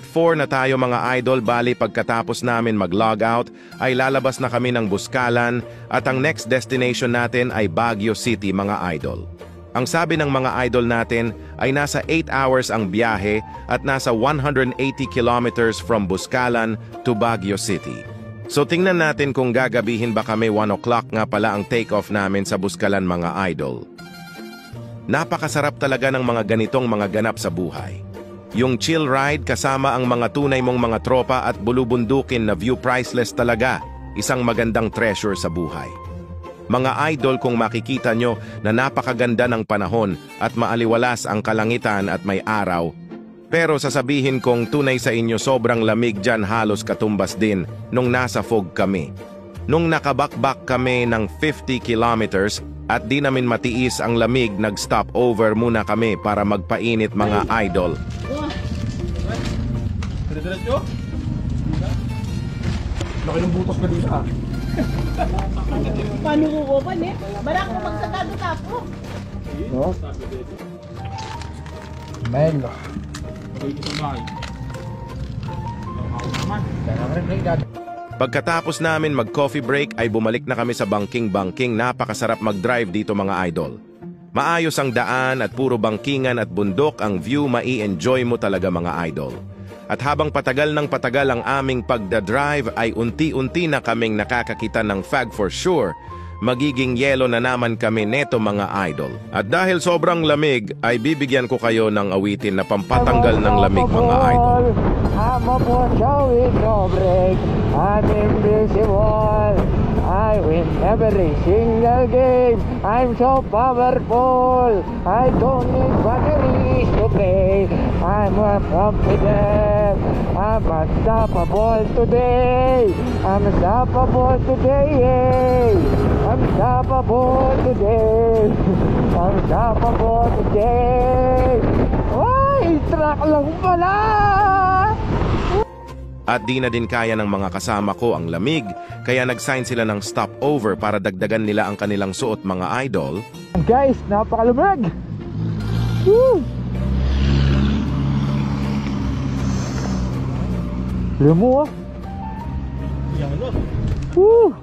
4 na tayo mga idol, bali pagkatapos namin mag-log out ay lalabas na kami ng Buskalan at ang next destination natin ay Baguio City mga idol. Ang sabi ng mga idol natin ay nasa 8 hours ang biyahe at nasa 180 kilometers from Buskalan to Baguio City. So tingnan natin kung gagabihin ba kami. 1 o'clock nga pala ang take-off namin sa Buskalan mga idol. Napakasarap talaga ng mga ganitong mga ganap sa buhay. Yung chill ride kasama ang mga tunay mong mga tropa at bulubundukin na view, priceless talaga. Isang magandang treasure sa buhay. Mga idol, kung makikita nyo na napakaganda ng panahon at maaliwalas ang kalangitan at may araw. Pero sasabihin kong tunay sa inyo, sobrang lamig dyan, halos katumbas din nung nasa fog kami. Nung nakabakbak kami ng 50 kilometers at di namin matiis ang lamig, nag-stop over muna kami para magpainit mga idol. Diretso? Laki ng butas ka dito ah. Paano ko open eh? Barak mo magsagado tapo. No? Melo. Pagkatapos namin mag-coffee break ay bumalik na kami sa bangking-bangking. Napakasarap mag-drive dito mga idol. Maayos ang daan at puro bangkingan at bundok ang view, mai-enjoy mo talaga mga idol. At habang patagal ng patagal ang aming pagdadrive ay unti-unti na kaming nakakakita ng fog for sure. Magiging yelo na naman kami neto mga idol. At dahil sobrang lamig ay bibigyan ko kayo ng awitin na pampatanggal ng lamig mga idol. I'm a boy with no break. I'm invisible. I win every single game. I'm so powerful. I don't need batteries to play. I'm confident. I'm unstoppable today. I'm unstoppable today. I'm unstoppable today. I'm unstoppable today. Ay, truck lang pala. At di na din kaya ng mga kasama ko ang lamig, kaya nag-sign sila ng stopover para dagdagan nila ang kanilang suot mga idol. Guys, napakalamig! Woo! Limo! Woo!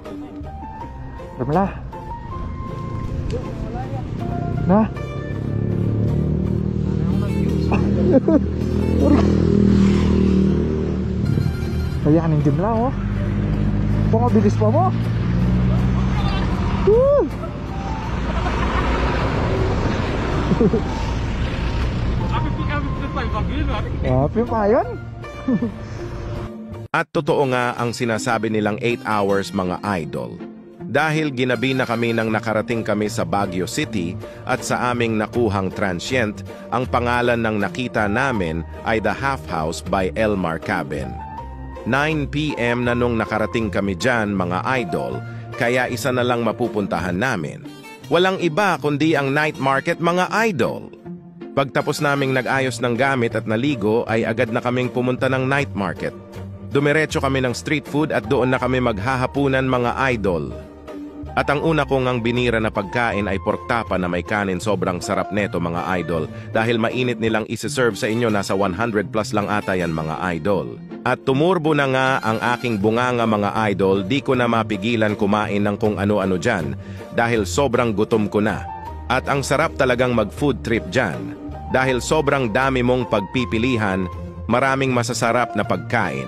Ramla! Na? Kaya ka ng dimla oh. Pumabilis pa mo. Woo! Happy pa yun. At totoo nga ang sinasabi nilang 8 hours mga idol. Dahil ginabi na kami nang nakarating kami sa Baguio City at sa aming nakuhang transient, ang pangalan ng nakita namin ay The Half House by Elmar Cabin. 9 PM na nung nakarating kami dyan mga idol, kaya isa na lang mapupuntahan namin. Walang iba kundi ang night market mga idol. Pagtapos naming nag-ayos ng gamit at naligo ay agad na kaming pumunta ng night market. Dumiretso kami ng street food at doon na kami maghahapunan mga idol. At ang una kong ang binira na pagkain ay pork tapa na may kanin. Sobrang sarap neto mga idol. Dahil mainit nilang isi-serve sa inyo, nasa 100 plus lang ata yan mga idol. At tumurbo na nga ang aking bunganga mga idol, di ko na mapigilan kumain ng kung ano-ano dyan. Dahil sobrang gutom ko na. At ang sarap talagang mag-food trip dyan. Dahil sobrang dami mong pagpipilihan, maraming masasarap na pagkain.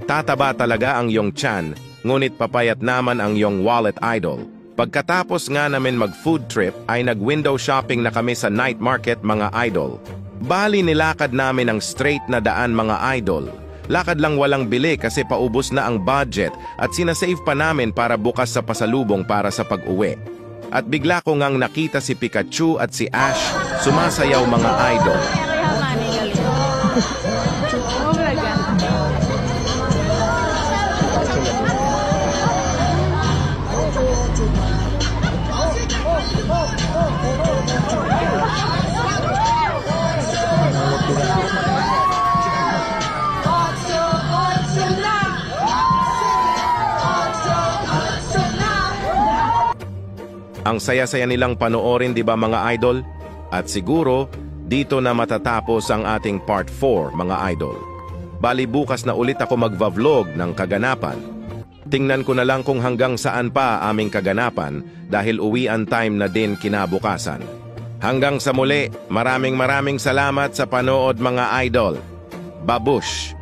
Tataba talaga ang iyong tiyan. Ngunit papayat naman ang iyong wallet idol. Pagkatapos nga namin mag-food trip ay nag-window shopping na kami sa night market mga idol. Bali nilakad namin ang straight na daan mga idol. Lakad lang walang bili kasi paubos na ang budget at sinasave pa namin para bukas sa pasalubong para sa pag-uwi. At bigla ko ngang nakita si Pikachu at si Ash sumasayaw mga idol. Ang saya-saya nilang panoorin, di ba mga idol? At siguro, dito na matatapos ang ating part 4 mga idol. Bali bukas na ulit ako magva-vlog ng kaganapan. Tingnan ko na lang kung hanggang saan pa aming kaganapan dahil uwian time na din kinabukasan. Hanggang sa muli, maraming salamat sa panood mga idol. Babush!